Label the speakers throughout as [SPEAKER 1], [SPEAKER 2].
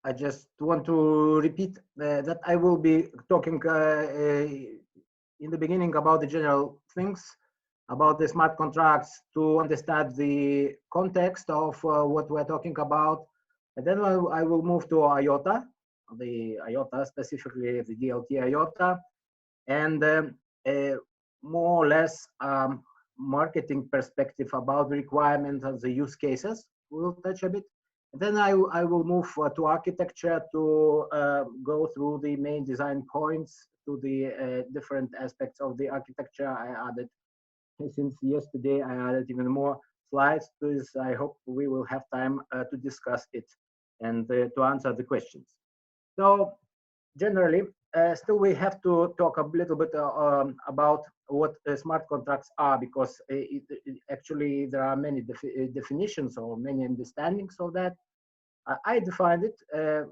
[SPEAKER 1] I just want to repeat that I will be talking in the beginning about the general things about the smart contracts to understand the context of what we're talking about. And then I will move to IOTA, the IOTA, specifically the DLT IOTA, and more or less marketing perspective about the requirements and the use cases. We'll touch a bit. And then I will move to architecture to go through the main design points to the different aspects of the architecture. I added, since yesterday, I added even more slides to this. I hope we will have time to discuss it and to answer the questions. So generally, still we have to talk a little bit about what smart contracts are, because actually there are many definitions or many understandings of that. I defined it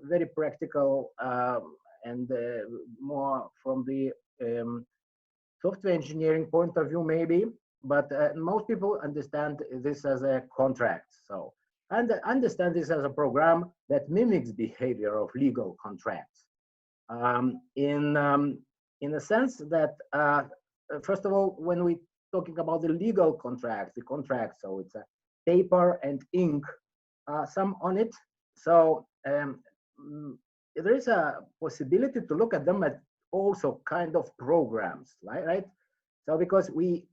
[SPEAKER 1] very practical and more from the software engineering point of view, maybe, but most people understand this as a contract. So, and understand this as a program that mimics behavior of legal contracts. In a sense that, first of all, when we talking about the legal contract, so it's a paper and ink, some on it. So there is a possibility to look at them as also kind of programs, right? So because we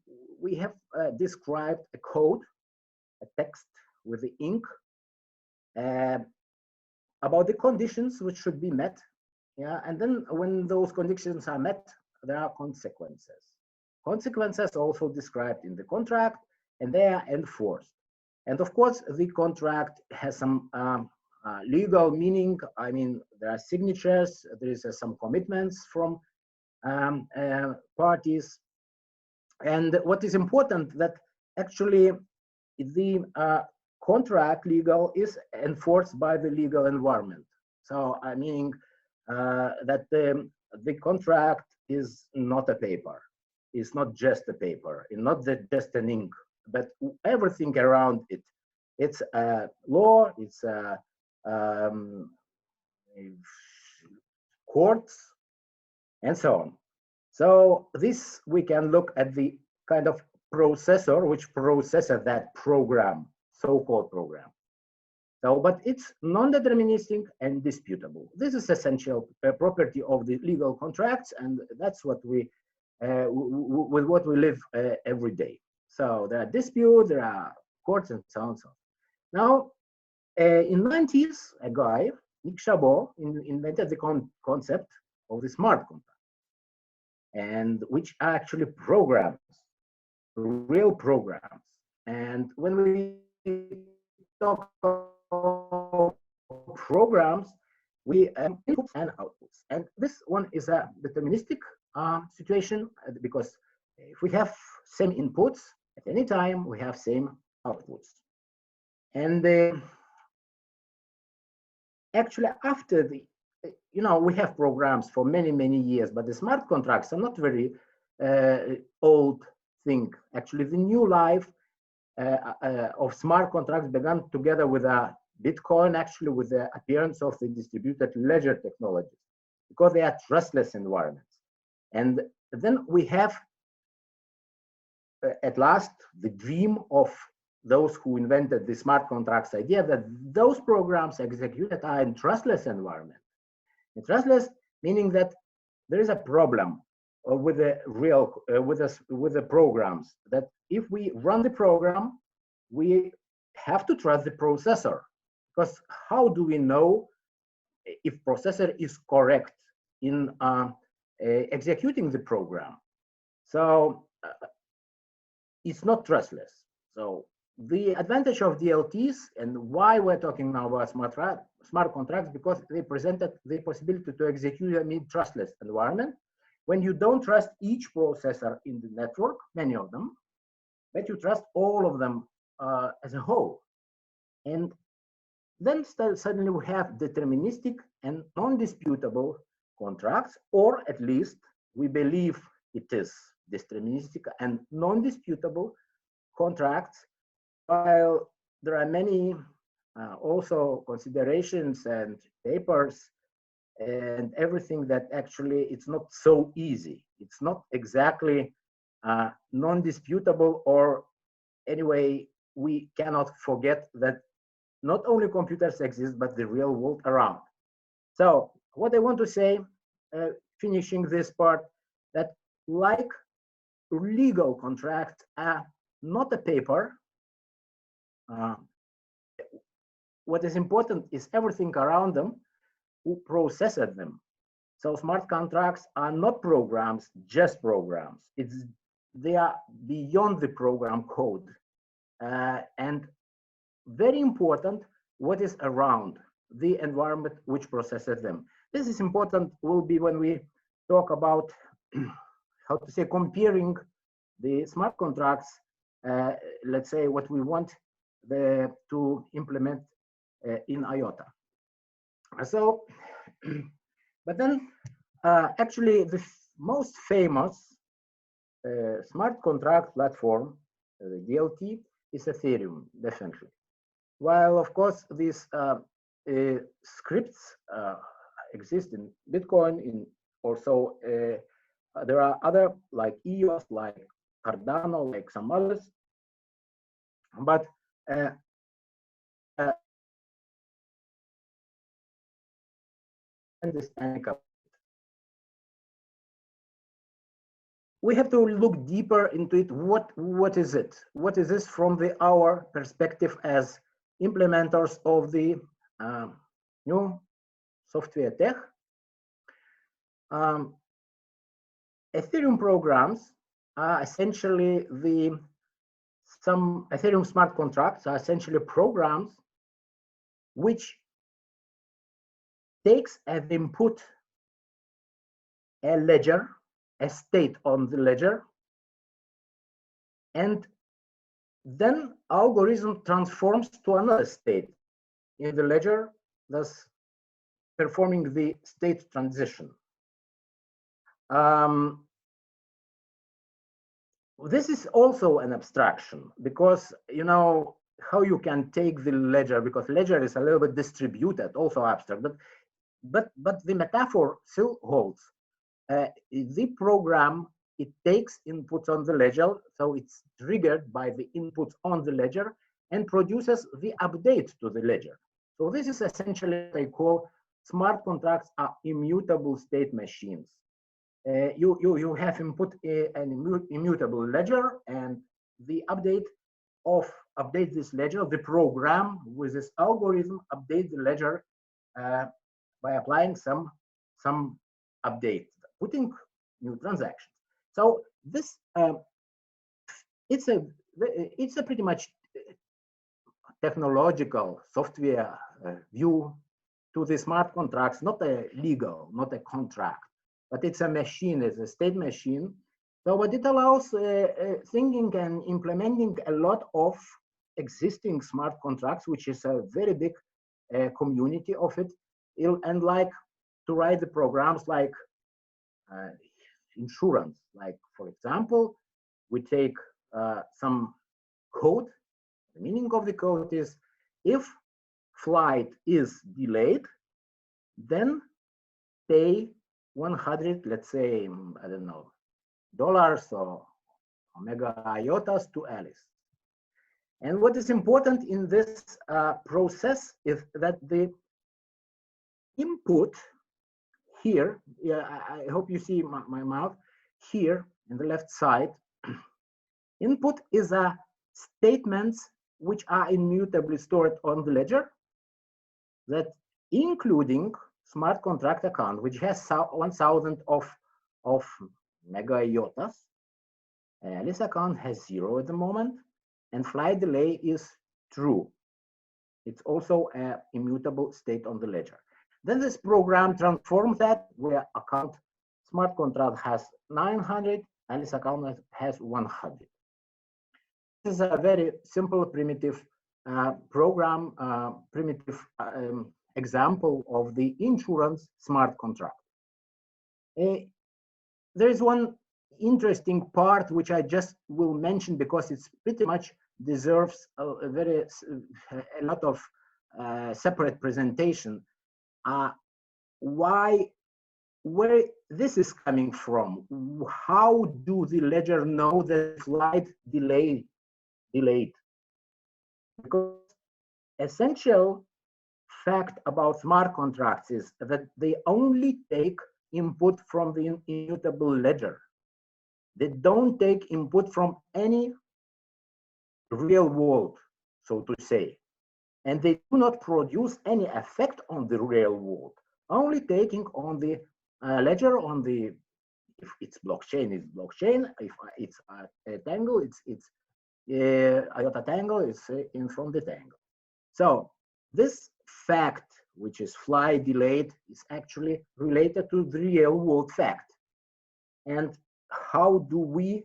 [SPEAKER 1] have described a code, a text with the ink about the conditions which should be met. Yeah, and then when those conditions are met, there are consequences. Consequences also described in the contract, and they are enforced. And of course, the contract has some legal meaning. I mean, there are signatures, there is some commitments from parties. And what is important that actually the contract legal is enforced by the legal environment. So meaning that the contract is not a paper. It's not just a paper, it's not just an ink, but everything around it. It's a law, it's courts, and so on. So this, we can look at the kind of processor which processes that program, so-called program. So, but it's non-deterministic and disputable. This is essential property of the legal contracts, and that's what we, with what we live every day. So there are disputes, there are courts, and so on and so on. Now, in the 90s, a guy, Nick Chabot, invented the concept of the smart contract, and which are actually programs, real programs. And when we talk about programs, we inputs and outputs. And this one is a deterministic situation, because if we have same inputs at any time, we have same outputs. And actually, after the, we have programs for many years, but the smart contracts are not very old thing. Actually, the new life of smart contracts began together with Bitcoin, actually with the appearance of the distributed ledger technologies, because they are trustless environments. And then we have, at last, the dream of those who invented the smart contracts idea, that those programs executed are in trustless environment. In trustless, meaning that there is a problem with the real with the programs, that if we run the program, we have to trust the processor, because how do we know if processor is correct in executing the program? So it's not trustless. So the advantage of DLTs, and why we're talking now about smart contracts, because they presented the possibility to execute a trustless environment when you don't trust each processor in the network, many of them, but you trust all of them as a whole. And then suddenly we have deterministic and non-disputable contracts, or at least we believe it is deterministic and non-disputable contracts, while there are many also considerations and papers and everything that actually it's not so easy. It's not exactly non-disputable, or anyway, we cannot forget that not only computers exist, but the real world around. So what I want to say, finishing this part, that like legal contracts are not a paper. What is important is everything around them, who processes them. So smart contracts are not programs, just programs. They are beyond the program code. And very important, what is around the environment which processes them. This is important, will be when we talk about how to say comparing the smart contracts, let's say what we want to implement in IOTA. So, but then actually the most famous smart contract platform, the DLT, is Ethereum, definitely. While of course these scripts exist in Bitcoin, in also there are other like EOS, like Cardano, like some others, but understanding of we have to look deeper into it. What is it? What is this from our perspective as implementers of the new software tech? Ethereum programs are essentially some Ethereum smart contracts are essentially programs which takes as input a ledger, a state on the ledger, and then algorithm transforms to another state in the ledger, thus performing the state transition. This is also an abstraction, because you know how you can take the ledger, because ledger is a little bit distributed, also abstract, but the metaphor still holds. The program, it takes inputs on the ledger, so it's triggered by the inputs on the ledger and produces the update to the ledger. So this is essentially what I call smart contracts are immutable state machines. You have input an immutable ledger, and the update this ledger, the program with this algorithm update the ledger by applying some update, putting new transactions. So this it's a pretty much technological software view to the smart contracts, not a legal, not a contract, but it's a machine, it's a state machine. So what it allows thinking and implementing a lot of existing smart contracts, which is a very big community of it, and like to write the programs like insurance. Like, for example, we take some code. The meaning of the code is if flight is delayed, then pay 100, let's say, I don't know, dollars or omega IOTAs to Alice. And what is important in this process is that the input here, I hope you see my mouth here in the left side. Input is a statements which are immutably stored on the ledger, that including smart contract account, which has 1,000 of mega IOTAs. Alice account has 0 at the moment, and flight delay is true. It's also an immutable state on the ledger. Then this program transforms that, where account smart contract has 900, Alice account has 100. This is a very simple, primitive program, primitive example of the insurance smart contract. There is one interesting part which I just will mention because it's pretty much deserves a lot of separate presentation where this is coming from. How do the ledger know that flight delayed? Because essential fact about smart contracts is that they only take input from the immutable ledger. They don't take input from any real world, so to say. And they do not produce any effect on the real world, only taking on the ledger, on the, if it's blockchain, it's blockchain. If it's a Tangle, it's IOTA Tangle, it's in from the Tangle. So this fact, which is fly delayed, is actually related to the real world fact. And how do we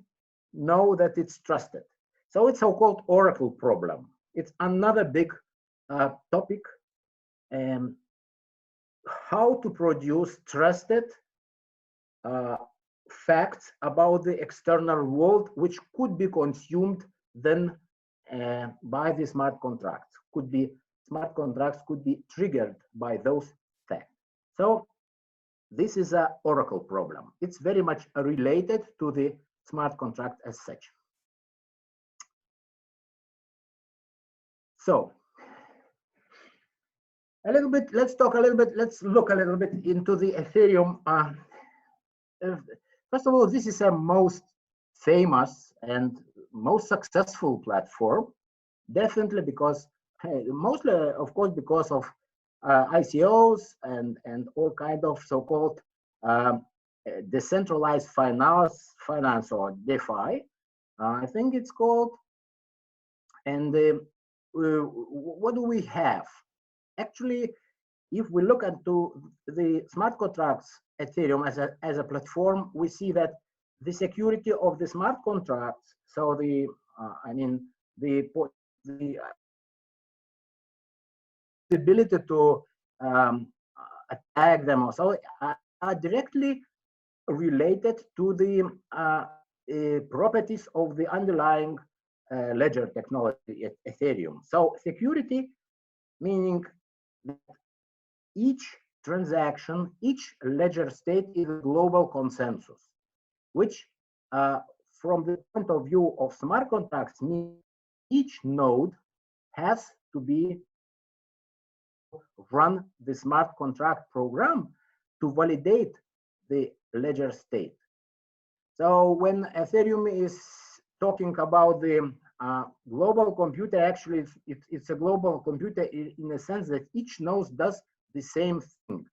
[SPEAKER 1] know that it's trusted? So it's so-called Oracle problem. It's another big topic, how to produce trusted facts about the external world, which could be consumed then by the smart contracts. Smart contracts could be triggered by those facts. So this is an Oracle problem. It's very much related to the smart contract as such. So let's look a little bit into the Ethereum. First of all, this is a most famous and most successful platform, definitely because, mostly of course, because of ICOs and all kind of so-called decentralized finance or DeFi, I think it's called. And what do we have? Actually, if we look into the smart contracts Ethereum as a platform, we see that the security of the smart contracts, so the ability to attack them also are directly related to the properties of the underlying ledger technology at Ethereum. So security, meaning that each transaction, each ledger state is a global consensus, which from the point of view of smart contracts means each node has to be run the smart contract program to validate the ledger state. So when Ethereum is talking about the global computer, actually it's a global computer in a sense that each node does the same thing.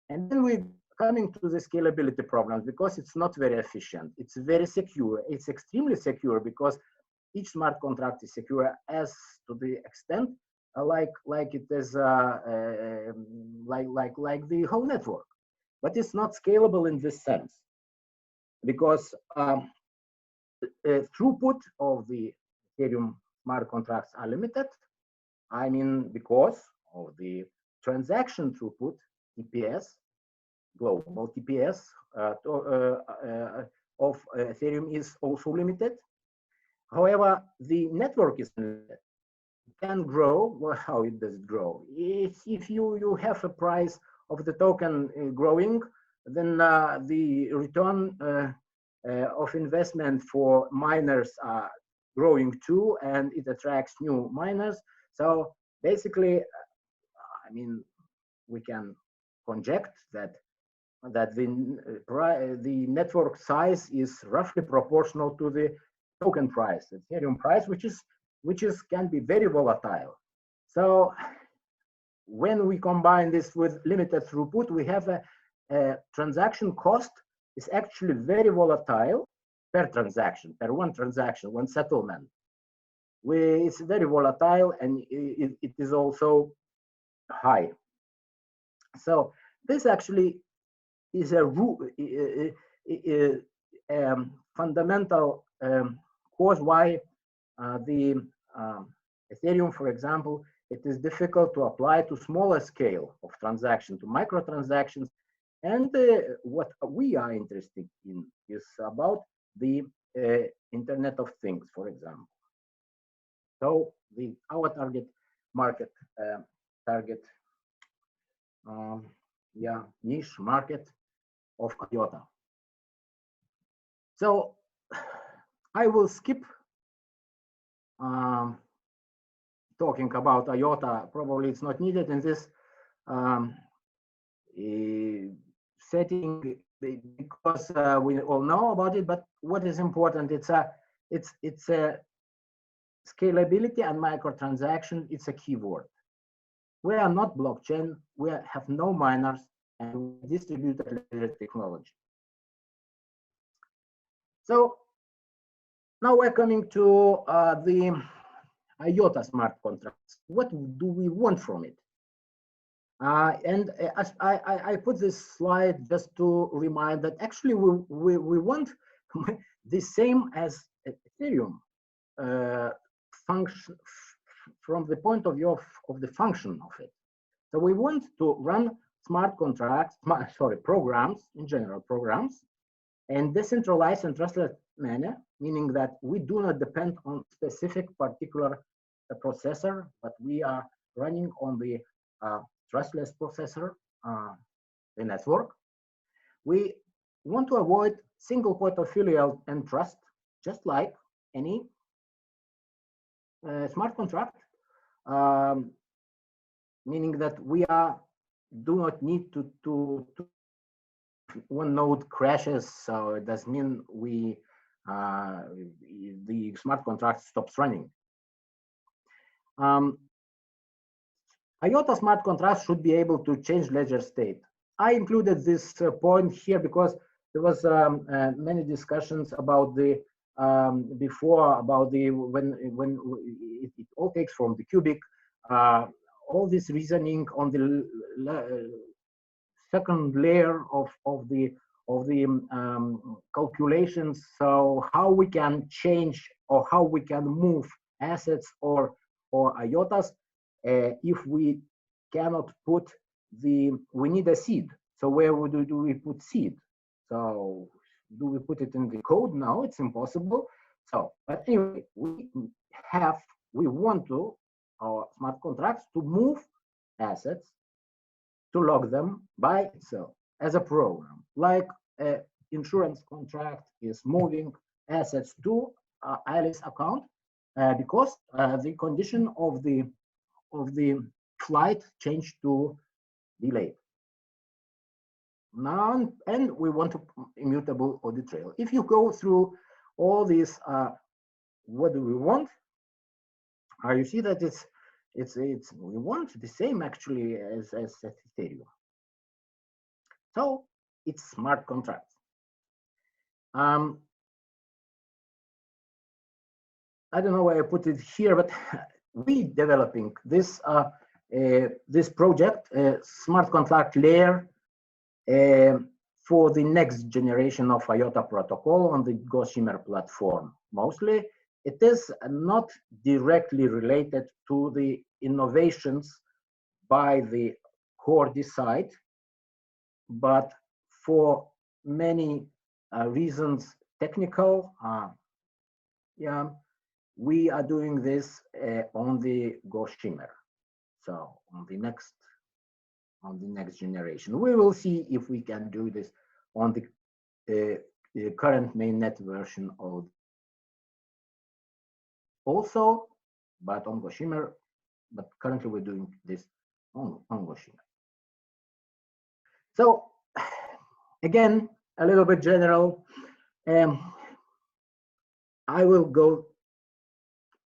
[SPEAKER 1] And then we're coming to the scalability problems because it's not very efficient. It's very secure. It's extremely secure because each smart contract is secure as to the extent like it is like the whole network, but it's not scalable in this sense because throughput of the Ethereum smart contracts are limited. I mean, because of the transaction throughput, TPS, global TPS of Ethereum is also limited. However, the network is limited. It can grow. Well, how it does it grow? If you have a price of the token growing, then the return of investment for miners are growing too, and it attracts new miners. So basically, I mean, we can conject that the network size is roughly proportional to the token price, the Ethereum price, which can be very volatile. So when we combine this with limited throughput, we have a transaction cost is actually very volatile per transaction, one settlement. It's very volatile and it is also high. So this actually is a fundamental cause why the Ethereum, for example, it is difficult to apply to smaller scale of transaction, to micro transactions. And what we are interested in is about the Internet of Things, for example. So our target market target niche market of IOTA. So I will skip talking about IOTA. Probably it's not needed in this setting because we all know about it. But what is important? It's a scalability and microtransaction. It's a keyword. We are not blockchain. We have no miners and distributed ledger technology. So now we're coming to the IOTA smart contracts. What do we want from it? As I put this slide just to remind that actually we want the same as Ethereum function from the point of view of the function of it. So we want to run smart contracts, programs in general, programs, and decentralized and trustless manner, meaning that we do not depend on specific particular processor, but we are running on the trustless processor, the network. We want to avoid single point of failure and trust, just like any smart contract, meaning that we do not need to one node crashes, so it does mean the smart contract stops running. IOTA smart contracts should be able to change ledger state. I included this point here because there was many discussions about the before about the when it all takes from the cubic, all this reasoning on the second layer of the calculations. So how we can change or how we can move assets or IOTAs if we cannot put we need a seed. So where do we put seed? So do we put it in the code? No, it's impossible. So, but anyway, we want to our smart contracts to move assets, to log them by itself as a program, like an insurance contract is moving assets to Alice account because the condition of the flight changed to delayed. Now, and we want to immutable audit trail. If you go through all these, what do we want? You see that we want the same actually as Ethereum. So it's smart contracts. I don't know why I put it here, but we developing this this project, smart contract layer, for the next generation of IOTA protocol on the Gossamer platform. Mostly, it is not directly related to the innovations by the core side, but for many reasons, technical, we are doing this on the Gossamer. So on the next generation, we will see if we can do this on the current mainnet version of also, but on Gossamer. But currently we're doing this on Gossamer. So again, a little bit general. I will go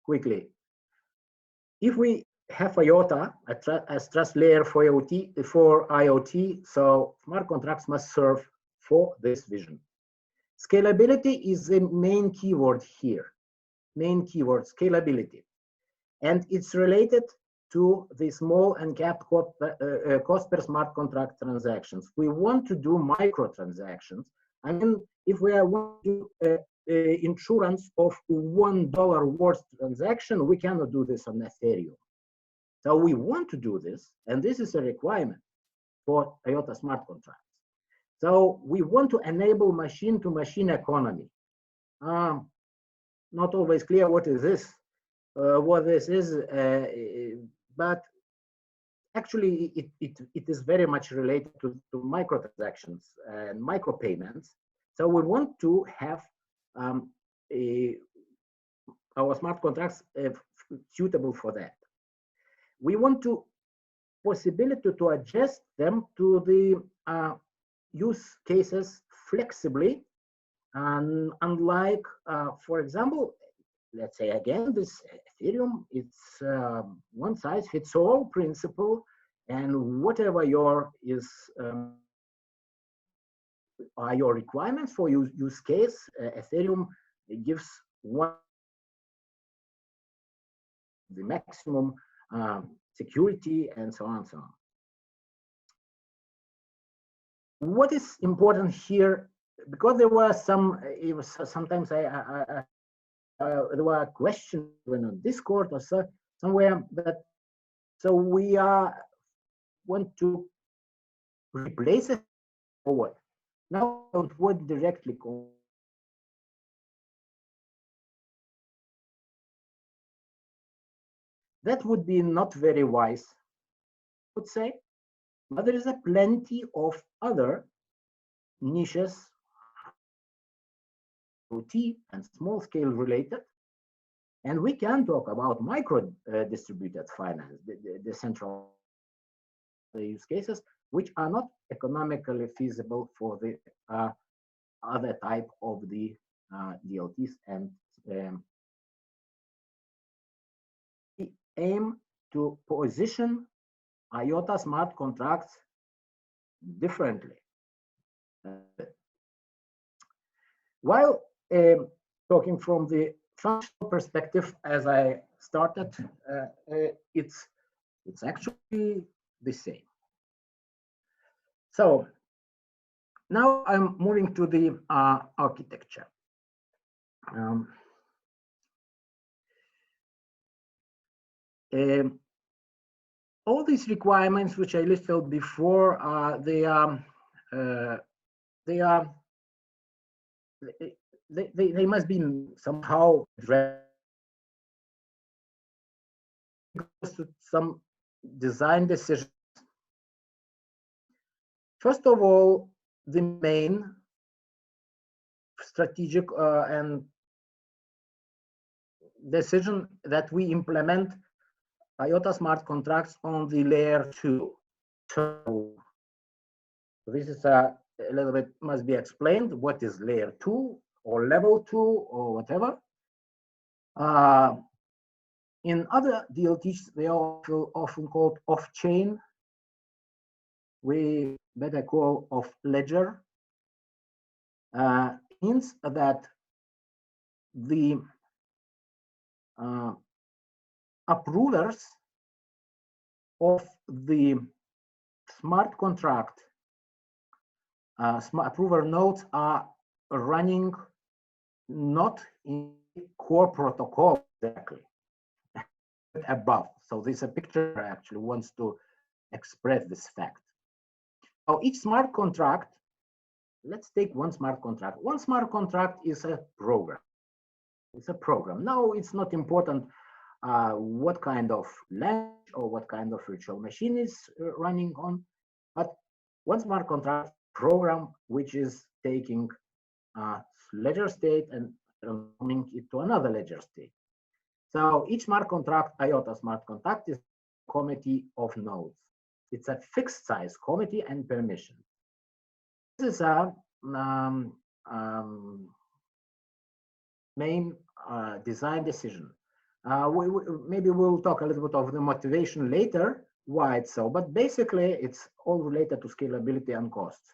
[SPEAKER 1] quickly. If we have IOTA as trust layer for IoT, so smart contracts must serve for this vision. Scalability is the main keyword here. Main keyword, scalability. And it's related to the small and capped cost per smart contract transactions. We want to do micro transactions. I mean, if we want to do insurance of $1 worth transaction, we cannot do this on Ethereum. So we want to do this, and this is a requirement for IOTA smart contracts. So we want to enable machine-to-machine economy. Not always clear what is this, but actually it is very much related to microtransactions and micropayments. So we want to have our smart contracts suitable for that. We want to possibility to adjust them to the use cases flexibly, and unlike, for example, let's say again, this Ethereum, it's one size fits all principle, and whatever your are your requirements for use case, Ethereum gives one the maximum security and so on and so on. What is important here, because there were some, sometimes there were questions on Discord or so, somewhere that, so we want to replace it or what? Now, don't word directly call. That would be not very wise, I would say, but there is a plenty of other niches, IoT and small scale related, and we can talk about micro distributed finance, the central use cases, which are not economically feasible for the other type of the DLTs, and we aim to position IOTA smart contracts differently. While talking from the functional perspective, as I started, it's actually the same. So now I'm moving to the architecture. All these requirements which I listed before, they must be somehow addressed to some design decisions. First of all, the main strategic and decision that we implement IOTA smart contracts on the layer 2. So this is a little bit must be explained. What is layer 2 or level 2 or whatever? In other DLTs, they are often called off-chain. We better call off-ledger. Means that the approvers of the smart contract, smart approver nodes are running not in core protocol exactly, but above. So this picture actually wants to express this fact. Now each smart contract, let's take one smart contract. One smart contract is a program. It's a program. Now it's not important what kind of language or what kind of virtual machine is running on, but one smart contract program which is taking ledger state and transforming it to another ledger state. So each smart contract, IOTA smart contract, is a committee of nodes. It's a fixed size committee and permission. This is a main design decision. Maybe we'll talk a little bit of the motivation later, why it's so, but basically it's all related to scalability and costs.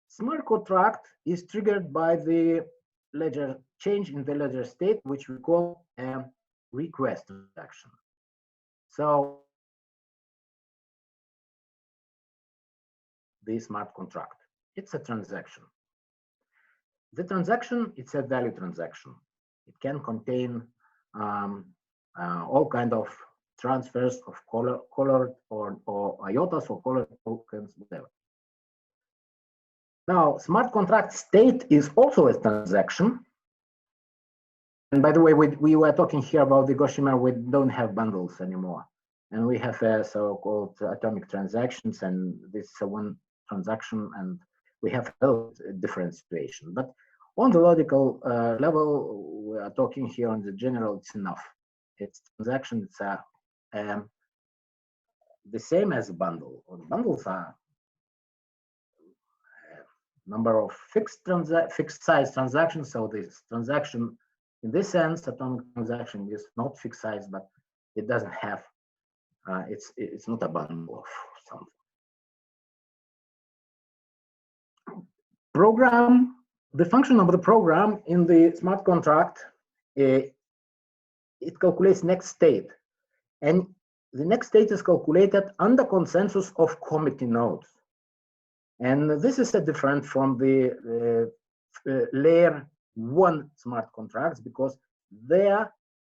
[SPEAKER 1] Smart contract is triggered by the ledger change in the ledger state, which we call a request transaction. So the smart contract, it's a transaction. The transaction, it's a value transaction. It can contain all kind of transfers of colored or IOTAs or colored tokens, whatever. Now, smart contract state is also a transaction. And by the way, we were talking here about the Gossamer, we don't have bundles anymore. and we have so-called atomic transactions, and this is one transaction, and we have a different situation. But on the logical level, we are talking here on the general, it's enough. It's transaction, it's the same as a bundle. Bundles are number of fixed size transactions. So this transaction, in this sense, atomic transaction is not fixed size, but it doesn't have. It's not a bundle of something. Program. The function of the program in the smart contract, it calculates next state, and the next state is calculated under consensus of committee nodes. And this is different from the layer 1 smart contracts, because their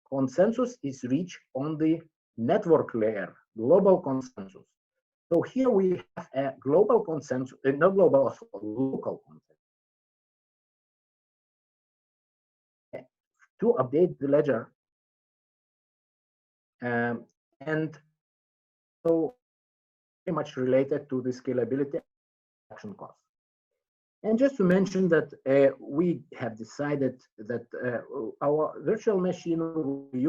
[SPEAKER 1] consensus is reached on the network layer, global consensus. So here we have a global consensus, not global, local consensus. To update the ledger, and so very much related to the scalability action cost. And just to mention that we have decided that our virtual machine we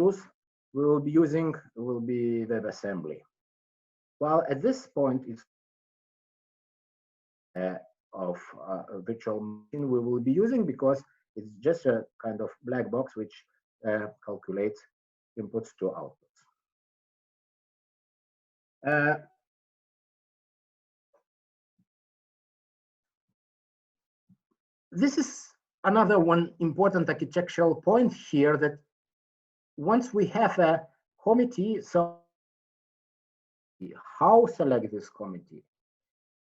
[SPEAKER 1] will be using WebAssembly. While at this point it's of a virtual machine we will be using, because it's just a kind of black box which calculates inputs to outputs. This is another one important architectural point here, that once we have a committee, so how select this committee,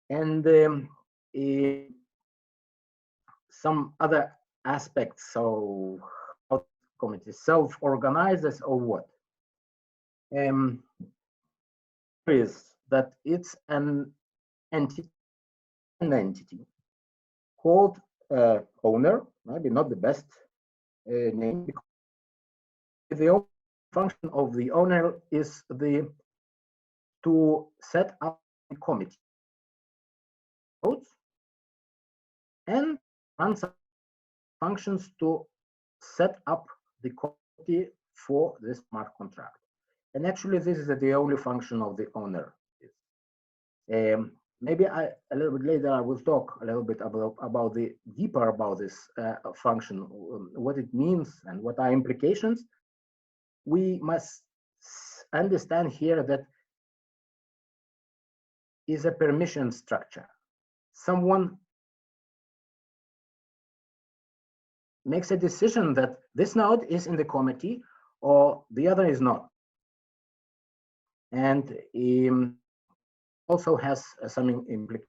[SPEAKER 1] and some other aspects, so how committee self-organizes or what, is that it's an entity called owner, maybe not the best name, because the only function of the owner is to set up the committee nodes and run some functions to set up the committee for the smart contract. And actually, this is the only function of the owner. Maybe a little bit later I will talk a little bit about the deeper about this function, what it means and what are implications. We must understand here that is a permission structure. Someone makes a decision that this node is in the committee or the other is not, and also has some implications.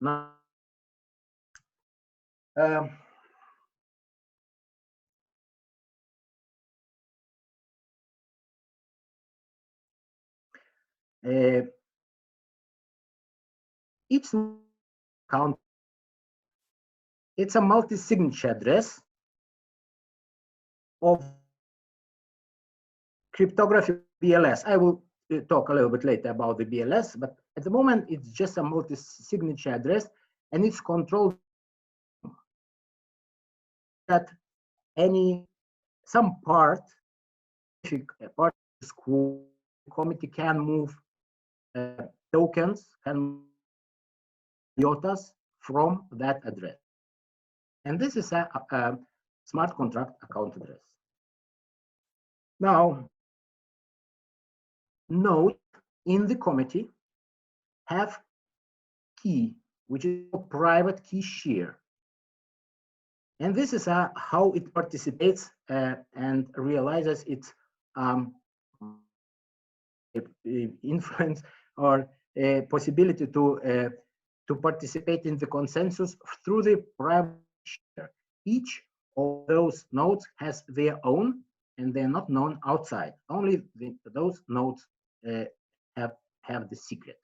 [SPEAKER 1] Now, each account, it's a multi-signature address of cryptography BLS. I will talk a little bit later about the BLS, but at the moment it's just a multi-signature address, and it's controlled that some part of the school committee can move tokens, can IOTAs from that address. And this is a smart contract account address. Now, nodes in the committee have key, which is a private key share. And this is how it participates and realizes its influence or possibility to participate in the consensus through the private share. Each of those nodes has their own, and they're not known outside. Only those nodes have the secret.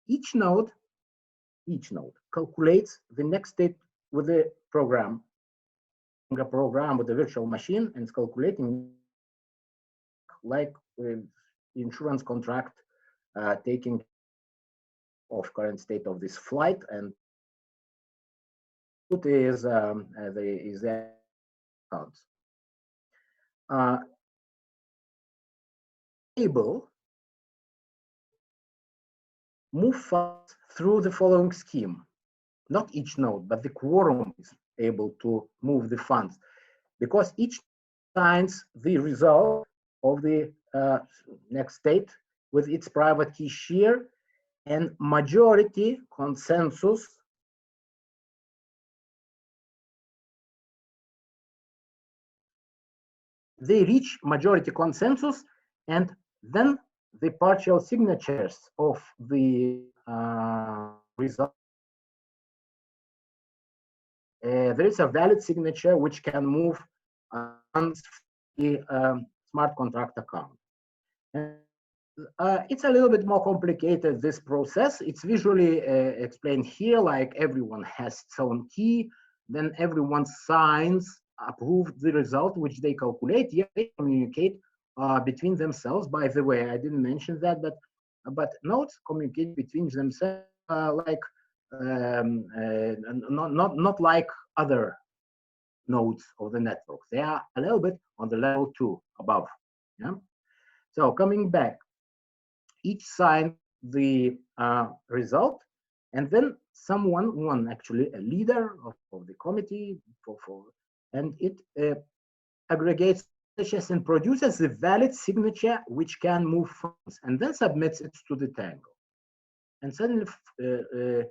[SPEAKER 1] Each node calculates the next state with the program with the virtual machine, and it's calculating like insurance contract taking of current state of this flight, and is the accounts. Able move funds through the following scheme. Not each node, but the quorum is able to move the funds, because each signs the result of the next state with its private key share, and majority consensus they reach majority consensus, and then the partial signatures of the result. There is a valid signature which can move funds the smart contract account. And, it's a little bit more complicated, this process. It's visually explained here, like everyone has its own key, then everyone signs, approve the result which they calculate. Yeah, they communicate between themselves. By the way, I didn't mention that, but nodes communicate between themselves like not like other nodes of the network. They are a little bit on the level 2 above. Yeah. So coming back, each sign the result, and then one actually a leader of the committee and it aggregates signatures and produces a valid signature which can move funds, and then submits it to the Tangle. And suddenly the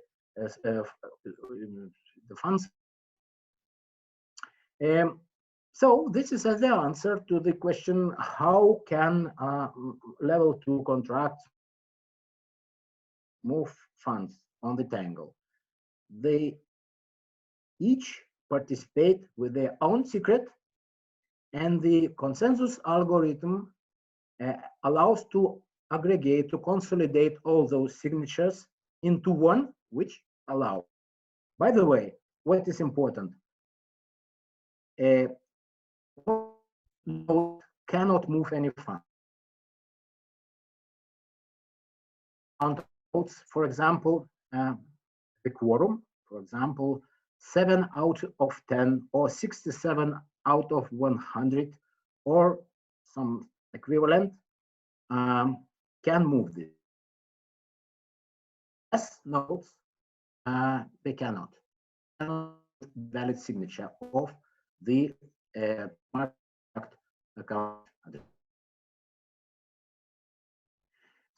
[SPEAKER 1] funds. So this is the answer to the question: how can level 2 contracts move funds on the Tangle? They each participate with their own secret, and the consensus algorithm allows to aggregate, to consolidate all those signatures into one, which allows. By the way, what is important? Node cannot move any fund. For example, the quorum, for example, 7 out of 10 or 67 out of 100 or some equivalent can move this. As nodes, they cannot. Valid signature of the smart account.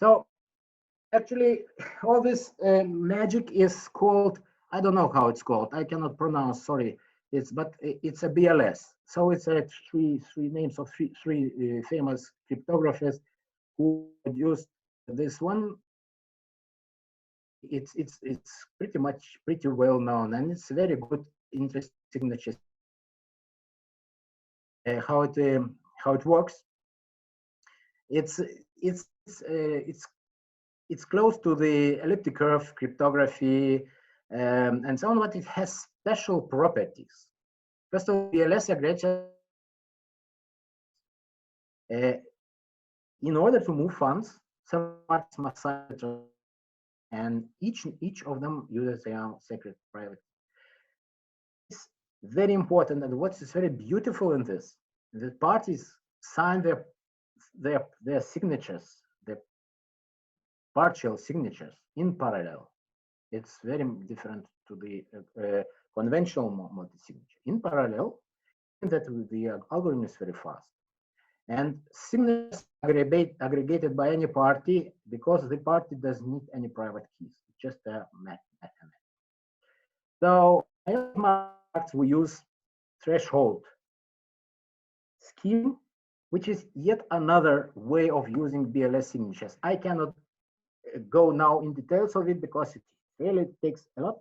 [SPEAKER 1] So actually, all this magic is called, I don't know how it's called. I cannot pronounce, sorry. But it's a BLS. So it's three names of three famous cryptographers who produced this one. It's pretty well known, and it's very good, interesting signatures. How it works. It's close to the elliptic curve cryptography and so on, but it has special properties. First of all, BLS aggregation, in order to move funds, some parts must sign, and each of them uses their own secret private. It's very important, and what is very beautiful in this, the parties sign their signatures, their partial signatures in parallel. It's very different to the conventional multi-signature. In parallel, that the algorithm is very fast. And signatures aggregated by any party, because the party doesn't need any private keys, it's just a mathematics. So we use threshold scheme, which is yet another way of using BLS signatures. I cannot go now in details of it because it really takes a lot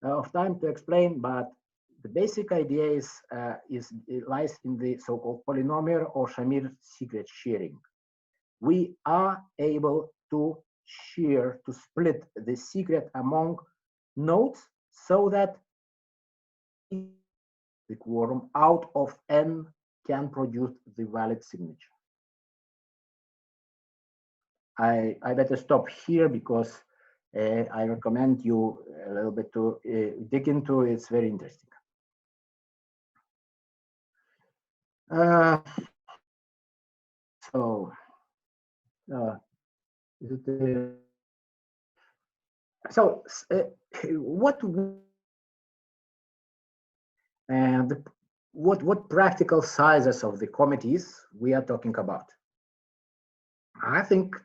[SPEAKER 1] of time to explain, but the basic idea lies in the so-called polynomial or Shamir secret sharing. We are able to share, to split the secret among nodes so that the quorum out of n can produce the valid signature. I better stop here because I recommend you a little bit to dig into. It's very interesting. So, is it, so what and what practical sizes of the committees we are talking about? I think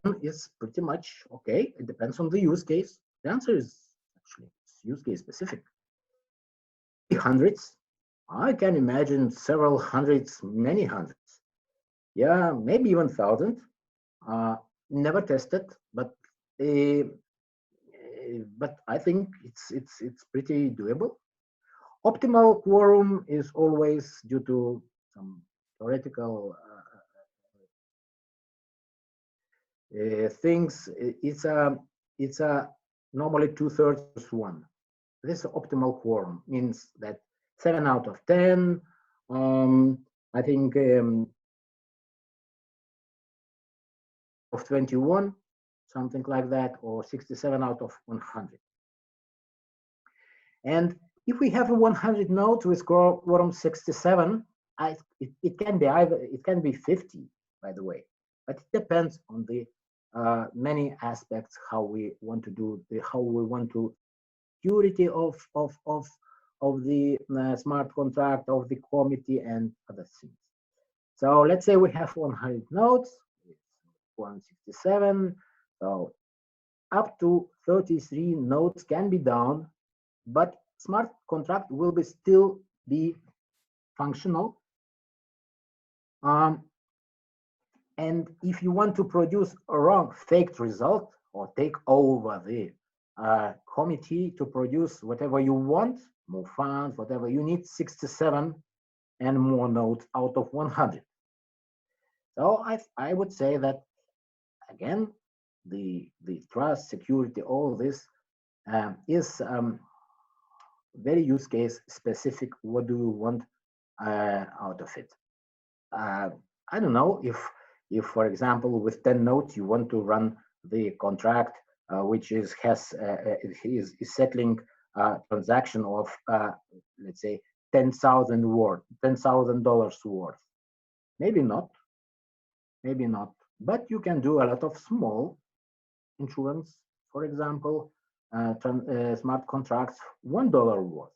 [SPEAKER 1] 10 is pretty much okay. It depends on the use case. The answer is actually use case specific. Hundreds, I can imagine several hundreds, many hundreds. Yeah, maybe even 1,000. Never tested, but I think it's pretty doable. Optimal quorum is always due to some theoretical things. It's a normally 2/3 1. This optimal quorum means that 7 out of 10. I think of 21, something like that, or 67 out of 100. And if we have a 100 nodes with quorum 67, it can be either, it can be 50, by the way, but it depends on the many aspects, how we want to do how we want to security of the smart contract, of the committee, and other things. So let's say we have 100 nodes, 167, so up to 33 nodes can be down, but smart contract will still be functional. And if you want to produce a wrong faked result or take over the committee to produce whatever you want, more funds, whatever, you need 67 and more nodes out of 100. So I would say that, again, the trust, security, all this is very use case specific. What do you want out of it? I don't know if for example with 10 nodes you want to run the contract which is settling transaction of let's say $10,000 worth. Maybe not, but you can do a lot of small insurance, for example, smart contracts, $1 worth.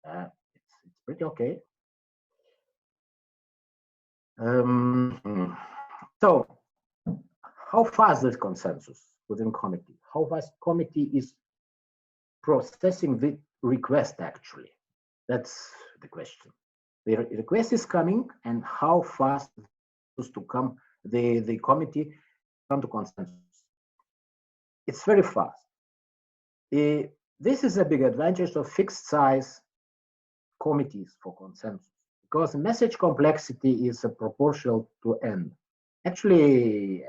[SPEAKER 1] It's pretty okay. So how fast is consensus within committee? How fast committee is processing the request actually? That's the question. The request is coming, and how fast is to come the committee come to consensus? It's very fast. This is a big advantage of fixed size committees for consensus, because message complexity is proportional to n. Actually,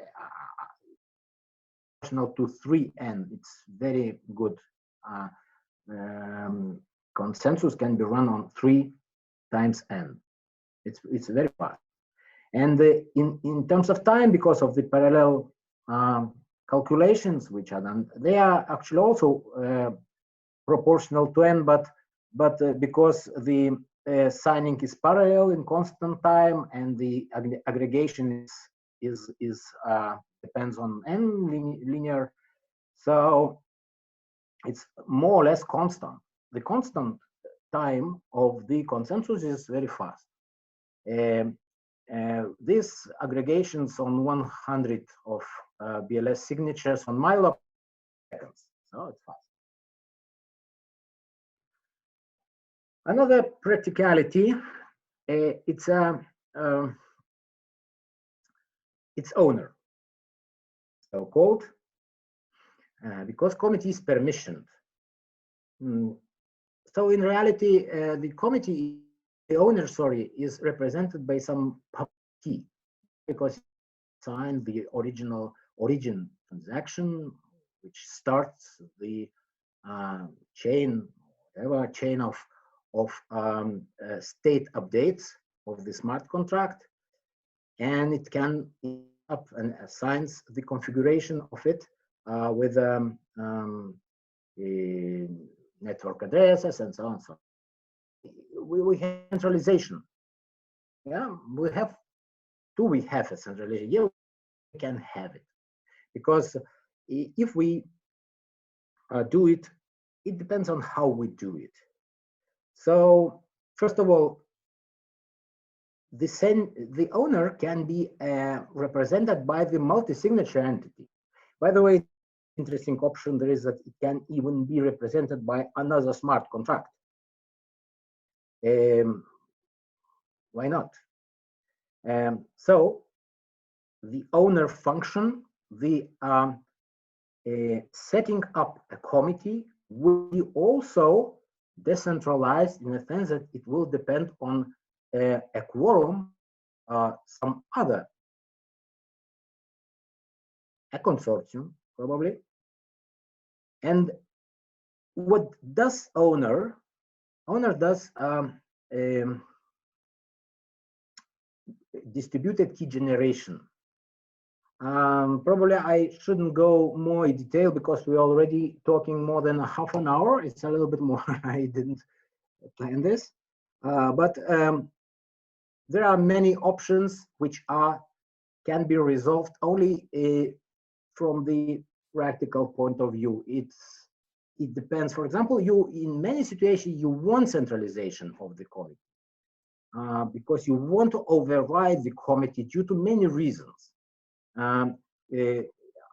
[SPEAKER 1] proportional to 3n. It's very good. Consensus can be run on 3 times n. It's very fast. And in terms of time, because of the parallel calculations which are done, they are actually also proportional to n, but because the signing is parallel in constant time, and the aggregation is depends on n linear, so it's more or less constant. The constant time of the consensus is very fast. These aggregations on 100 of BLS signatures on my log seconds, so it's fast. Another practicality, it's owner, so-called, because committee is permissioned. So in reality, the committee, the owner, sorry, is represented by some key, because it signed the origin transaction, which starts the chain, whatever chain of state updates of the smart contract, and it can up and assigns the configuration of it with network addresses and so on. So we have centralization. Yeah, we have. Do we have a centralization? Yeah, we can have it, because if we do it, it depends on how we do it. So first of all, the owner can be represented by the multi-signature entity. By the way, interesting option there is that it can even be represented by another smart contract. Why not? So the owner function, the setting up a committee will be also decentralized in the sense that it will depend on a quorum, some other, a consortium probably. And what does owner? Owner does distributed key generation. Probably I shouldn't go more in detail because we're already talking more than a half an hour. It's a little bit more. I didn't plan this, but there are many options which can be resolved only from the practical point of view. It depends. For example, in many situations you want centralization of the committee because you want to override the committee due to many reasons. I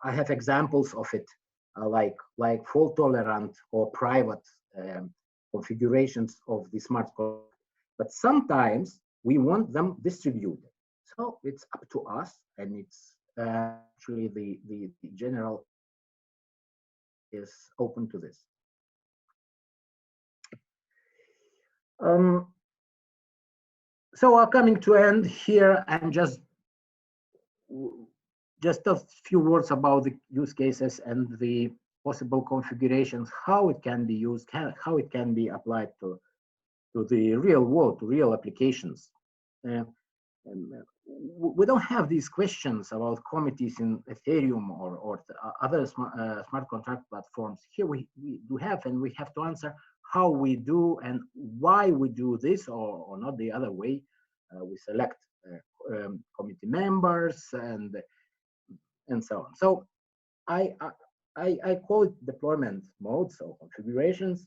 [SPEAKER 1] have examples of it, like fault tolerant or private configurations of the smart contract. But sometimes we want them distributed. So it's up to us, and it's actually the general is open to this. So I'm coming to end here, and just a few words about the use cases and the possible configurations, how it can be used, how it can be applied to the real world, to real applications. We don't have these questions about committees in Ethereum or other smart contract platforms. Here we do have, and we have to answer how we do and why we do this, or not the other way. We select committee members and so on. So I call it deployment modes or configurations.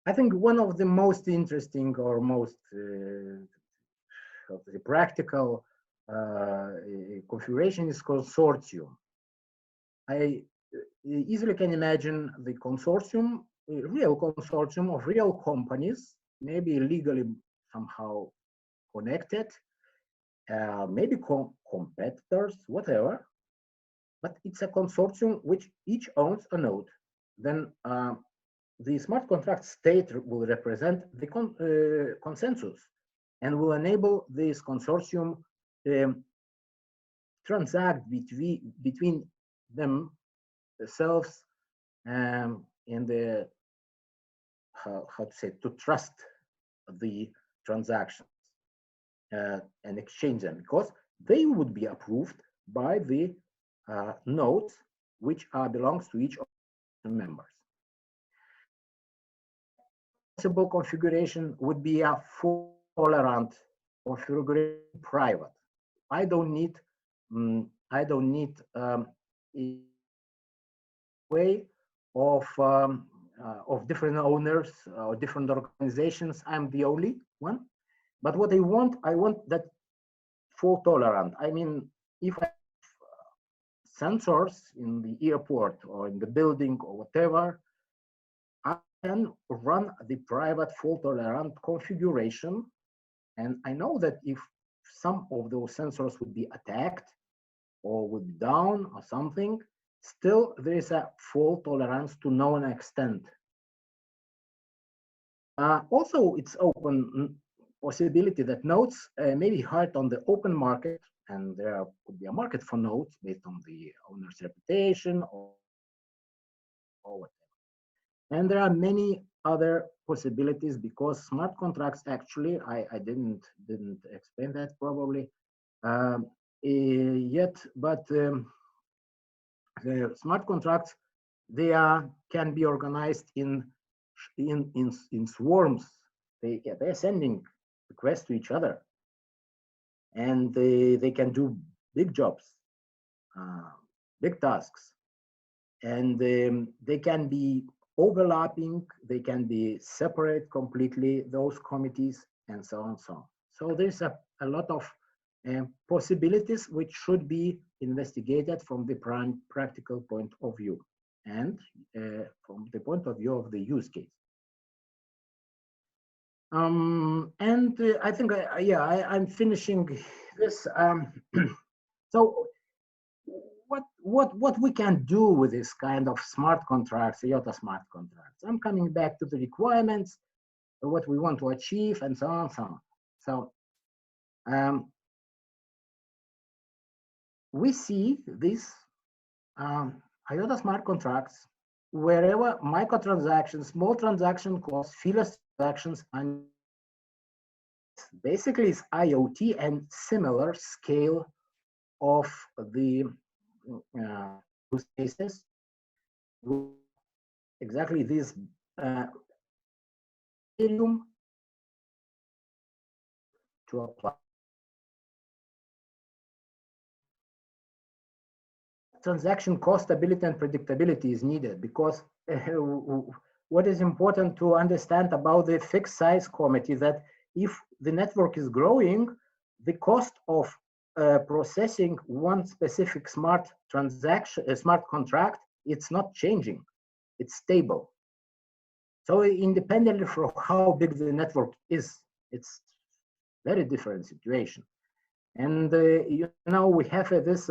[SPEAKER 1] I think one of the most interesting or most of the practical configuration is consortium. I easily can imagine the consortium, a real consortium of real companies, maybe legally somehow connected, maybe competitors, whatever, but it's a consortium which each owns a node. Then the smart contract state will represent the consensus and will enable this consortium transact between themselves and the how to say, to trust the transactions and exchange them, because they would be approved by the nodes which belongs to each of the members. Possible configuration would be a fault tolerant configuration private. I don't need a way of different owners or different organizations. I'm the only one. But what I want that fault tolerant. I mean, if I have sensors in the airport or in the building or whatever, I can run the private fault tolerant configuration. And I know that if some of those sensors would be attacked or would be down or something, still there is a fault tolerance to known extent. Also, it's open possibility that nodes may be hired on the open market, and there could be a market for nodes based on the owner's reputation or whatever. And there are many other possibilities, because smart contracts actually, I didn't explain that probably, yet, but the smart contracts, can be organized in swarms. They're sending requests to each other, and they can do big jobs, big tasks, and they can be overlapping, they can be separate completely, those committees, and so on, so on. So there's a lot of possibilities which should be investigated from the practical point of view, and from the point of view of the use case. And I think, I'm finishing this. So what we can do with this kind of smart contracts, IOTA smart contracts? I'm coming back to the requirements, what we want to achieve, and so on, so on. So we see these IOTA smart contracts wherever microtransactions, small transaction costs, feeless transactions, and basically it's IoT and similar scale of the use cases. Exactly this to apply. Transaction cost stability and predictability is needed, because what is important to understand about the fixed size committee, that if the network is growing, the cost of processing one specific smart transaction, a smart contract, it's not changing, it's stable. So independently from how big the network is, it's very different situation. And you know, we have this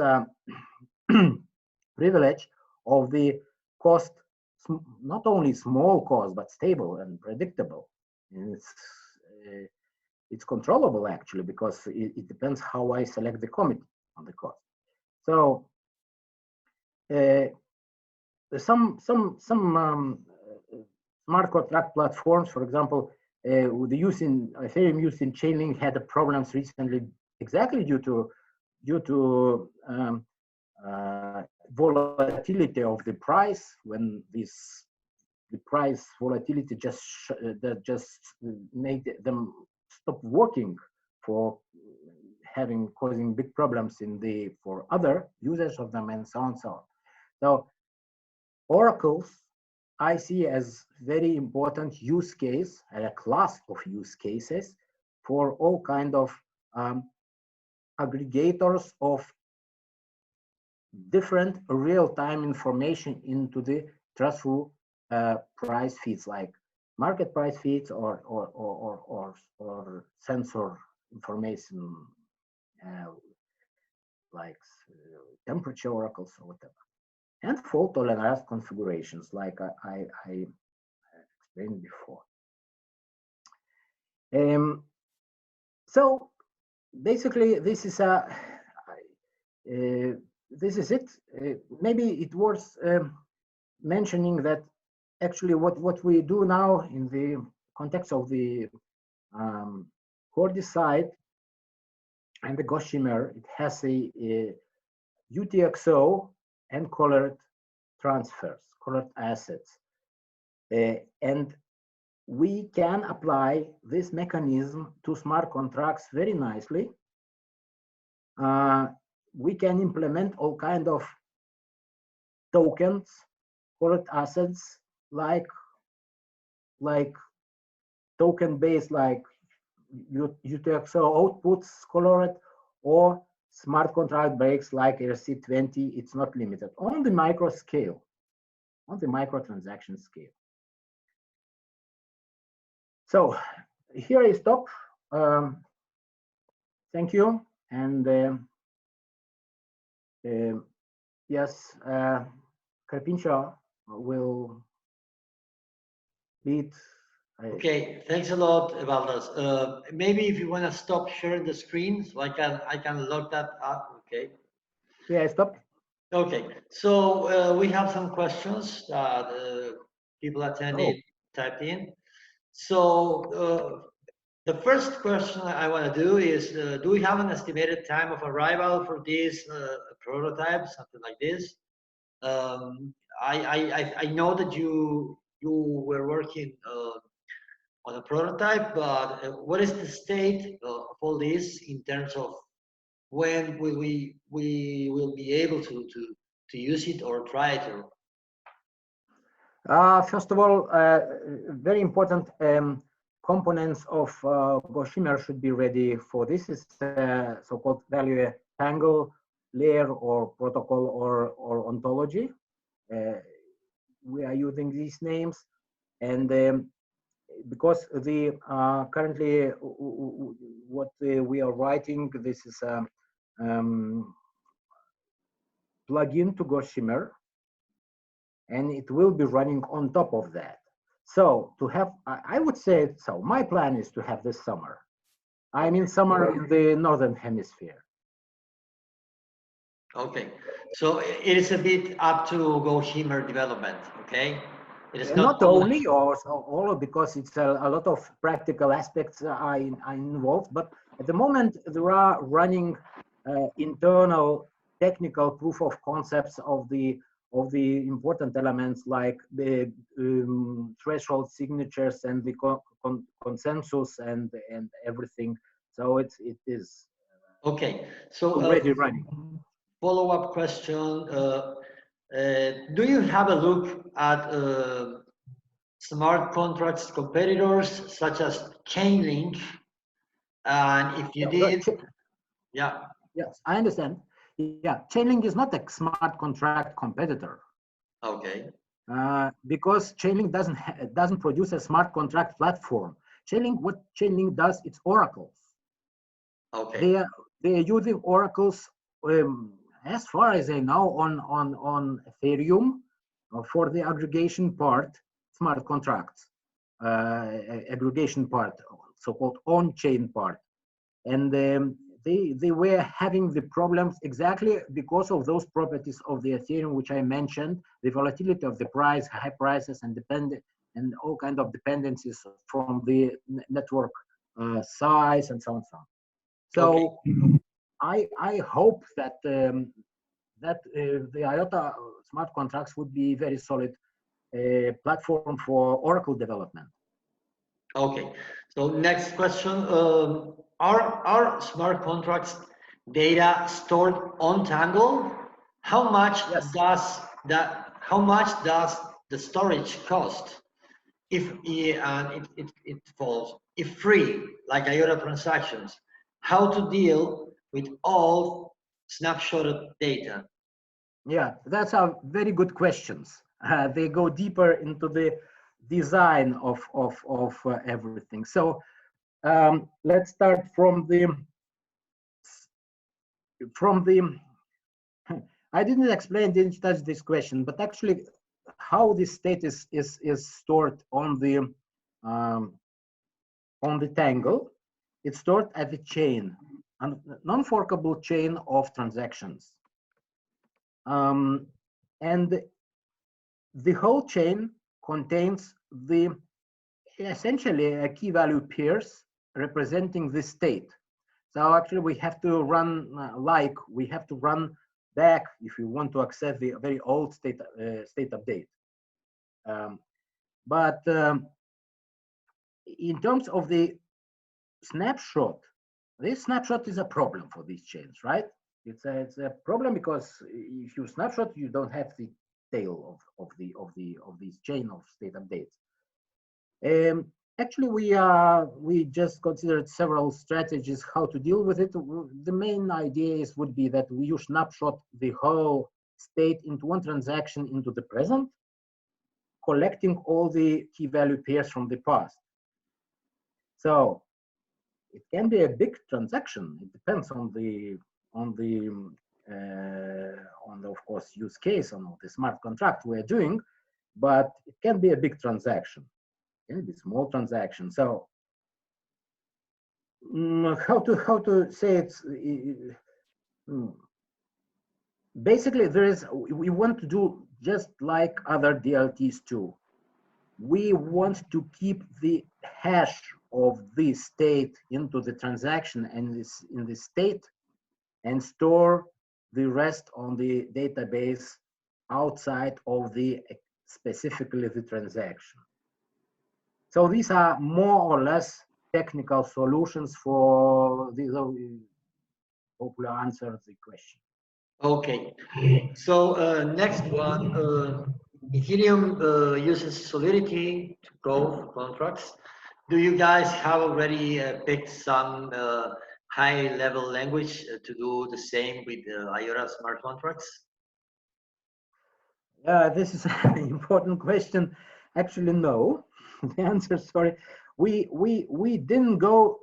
[SPEAKER 1] privilege of the cost, not only small cost, but stable and predictable. And it's controllable actually, because it depends how I select the committee on the cost. So some smart contract platforms, for example, the use in Ethereum use in Chainlink had problems recently, exactly due to volatility of the price, when the price volatility just made them stop working, for causing big problems for other users of them, and so on, so on. So oracles I see as very important use case, and a class of use cases for all kind of aggregators of different real-time information into the trustful price feeds, like market price feeds or sensor information, like temperature oracles or whatever, and fault tolerance configurations, like I explained before. So basically, this is it. Maybe it worth mentioning that actually what we do now in the context of the Cordy and the Gossamer, it has a UTXO and colored transfers, colored assets, and we can apply this mechanism to smart contracts very nicely. We can implement all kind of tokens, colored assets, like token based, like UTXO outputs colored, or smart contract breaks like ERC20. It's not limited on the micro scale, on the micro transaction scale. So here I stop. Thank you. And yes, Karpincha will lead.
[SPEAKER 2] Okay, thanks a lot, Evaldas. Maybe if you want to stop sharing the screen, so I can lock that up. Okay.
[SPEAKER 1] Yeah, I stopped.
[SPEAKER 2] Okay, so we have some questions that people attending typed in. So The first question I want to do is, do we have an estimated time of arrival for this prototype, something like this? I know that you were working on a prototype, but what is the state of all this in terms of when will we will be able to use it or try it? Or...
[SPEAKER 1] First of all, very important components of Gossamer should be ready for this. Is so-called value Tangle layer or protocol or ontology. We are using these names, and because the currently what we are writing, this is a plugin to Gossamer, and it will be running on top of that. So to have, I would say, so my plan is to have this summer. I mean summer in the Northern Hemisphere.
[SPEAKER 2] Okay, so it is a bit up to Gossamer development, okay? It is
[SPEAKER 1] not only, or because it's a lot of practical aspects are involved, but at the moment there are running internal technical proof of concepts of the important elements like the threshold signatures and the consensus and everything. So it is
[SPEAKER 2] okay. So
[SPEAKER 1] already running.
[SPEAKER 2] Follow-up question: do you have a look at smart contracts competitors such as Chainlink? And if you did, yeah.
[SPEAKER 1] Yes, I understand. Yeah, Chainlink is not a smart contract competitor.
[SPEAKER 2] Okay.
[SPEAKER 1] Because Chainlink doesn't produce a smart contract platform. What Chainlink does, it's oracles.
[SPEAKER 2] Okay.
[SPEAKER 1] They are using oracles, as far as I know, on Ethereum for the aggregation part, smart contracts, aggregation part, so-called on-chain part, and they were having the problems exactly because of those properties of the Ethereum, which I mentioned, the volatility of the price, high prices, and all kind of dependencies from the network size and so on. So okay. I hope that the IOTA smart contracts would be very solid platform for Oracle development.
[SPEAKER 2] Okay. So next question: are smart contracts data stored on Tangle? How much
[SPEAKER 1] Yes.
[SPEAKER 2] does that? How much does the storage cost? If it falls, if free, like IOTA transactions, how to deal with all snapshotted data?
[SPEAKER 1] Yeah, that's a very good questions. They go deeper into the design of everything. So let's start from the I didn't touch this question, but actually how this state is stored on the Tangle. It's stored as a chain, a non-forkable chain of transactions. And the whole chain contains the essentially a key value pairs representing the state. So actually we have to run we have to run back if you want to access the very old state update. But in terms of the snapshot, this snapshot is a problem for these chains, right? It's a problem because if you snapshot, you don't have the tail of this chain of state updates. Actually, we just considered several strategies how to deal with it. The main idea would be that you snapshot the whole state into one transaction into the present, collecting all the key value pairs from the past. So it can be a big transaction. It depends on the of course use case on the smart contract we're doing, but it can be a big transaction. It can be small transaction. So how to say it's basically we want to do just like other DLTs too. We want to keep the hash of the state into the transaction and this in the state, and store the rest on the database outside of the specifically the transaction. So these are more or less technical solutions for these. Hopefully answer the question.
[SPEAKER 2] Okay. So next one, Ethereum uses Solidity to prove contracts. Do you guys have already picked some high-level language to do the same with IOTA smart contracts?
[SPEAKER 1] This is an important question. Actually, no. The answer, sorry, we didn't go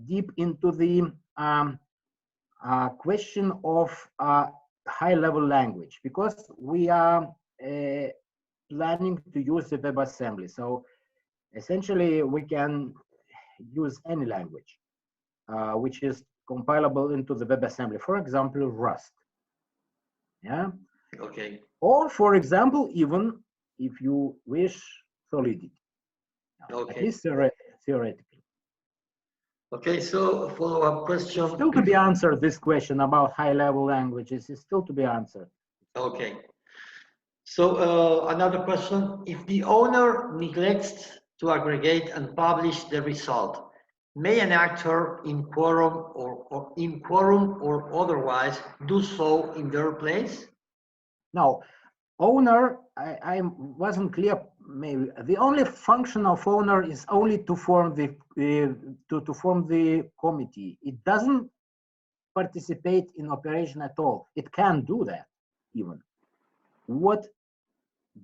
[SPEAKER 1] deep into the question of high-level language because we are planning to use the WebAssembly. So essentially, we can use any language which is compilable into the WebAssembly. For example, Rust. Yeah.
[SPEAKER 2] Okay.
[SPEAKER 1] Or, for example, even if you wish, Solidity.
[SPEAKER 2] Okay.
[SPEAKER 1] At least theoretically.
[SPEAKER 2] Okay, so follow-up question.
[SPEAKER 1] It's still to be answered, this question about high-level languages is still to be answered.
[SPEAKER 2] Okay. So another question, if the owner neglects to aggregate and publish the result, may an actor in quorum or otherwise do so in their place?
[SPEAKER 1] Now, owner, I wasn't clear. Maybe the only function of owner is only to form the to form the committee. It doesn't participate in operation at all. It can do that even. What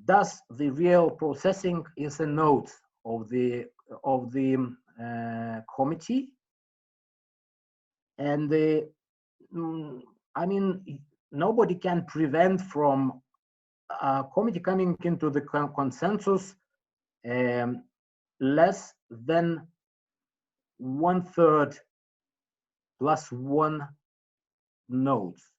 [SPEAKER 1] does the real processing is a note of the committee, and I mean, nobody can prevent from a committee coming into the consensus less than 1/3 plus one nodes.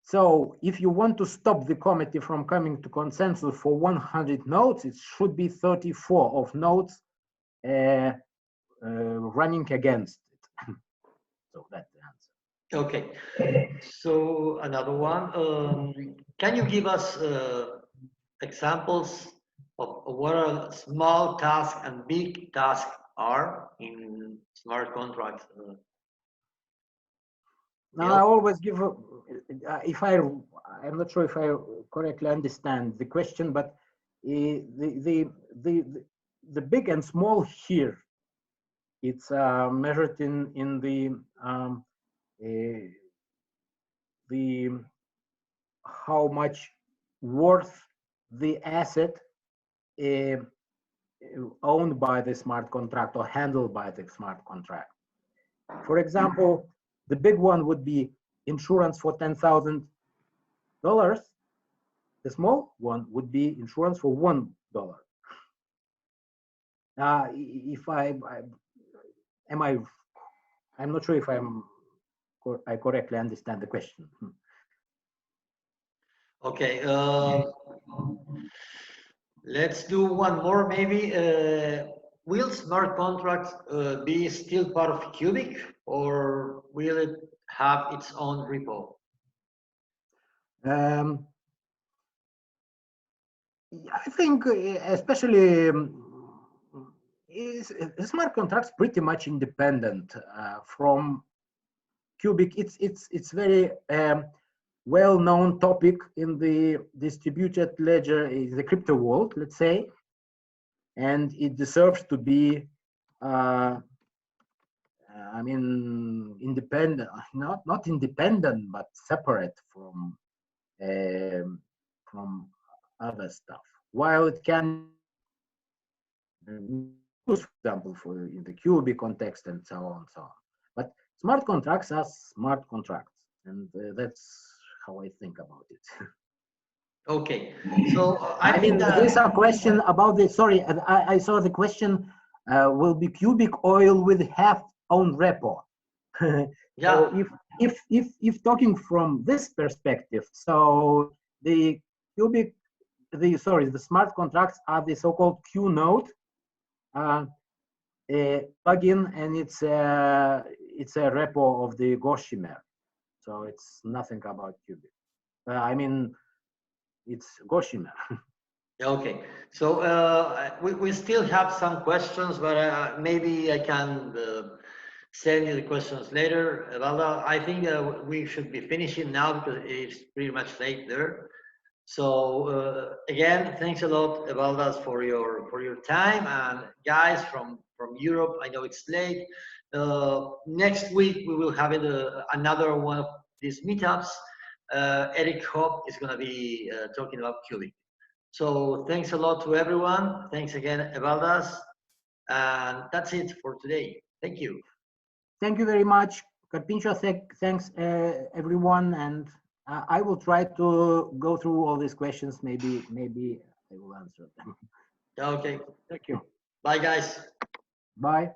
[SPEAKER 1] So if you want to stop the committee from coming to consensus for 100 nodes, it should be 34 of nodes running against it. So that's the answer.
[SPEAKER 2] Okay, so another one. Can you give us examples of what a small task and big task are in smart contracts?
[SPEAKER 1] Now, I always give, if I'm not sure if I correctly understand the question, but the big and small here, it's measured in the how much worth the asset owned by the smart contract or handled by the smart contract. For example, the big one would be insurance for $10,000. The small one would be insurance for $1. If I'm not sure if I correctly understand the question.
[SPEAKER 2] Okay, let's do one more maybe. Will smart contracts be still part of Cubic, or will it have its own repo?
[SPEAKER 1] I think especially smart contracts pretty much independent from Cubic. It's very well-known topic in the distributed ledger, the crypto world, let's say, and it deserves to be I mean, independent, not independent, but separate from other stuff. While it can use, for example, for in the Cubic context and so on, But smart contracts are smart contracts, and that's how I think about it.
[SPEAKER 2] Okay, so
[SPEAKER 1] I mean, there's a question about the. Sorry, I saw the question. Will be Cubic oil with half own repo?
[SPEAKER 2] yeah.
[SPEAKER 1] So if talking from this perspective, so the Cubic, the smart contracts are the so-called Q node, plugin, and it's a repo of the Gossamer, so it's nothing about Qubit. I mean, it's Gossamer.
[SPEAKER 2] Okay, so we still have some questions, but maybe I can send you the questions later. Evalda, I think we should be finishing now because it's pretty much late there. So again, thanks a lot, Evaldas, for your time. And guys from Europe, I know it's late. Next week we will have another one of these meetups. Eric Hopp is going to be talking about Qubit. So thanks a lot to everyone. Thanks again, Evaldas. And that's it for today. Thank you.
[SPEAKER 1] Thank you very much, Carpincho. Thanks, everyone. And I will try to go through all these questions. Maybe I will answer them.
[SPEAKER 2] Okay.
[SPEAKER 1] Thank you.
[SPEAKER 2] Bye, guys.
[SPEAKER 1] Bye.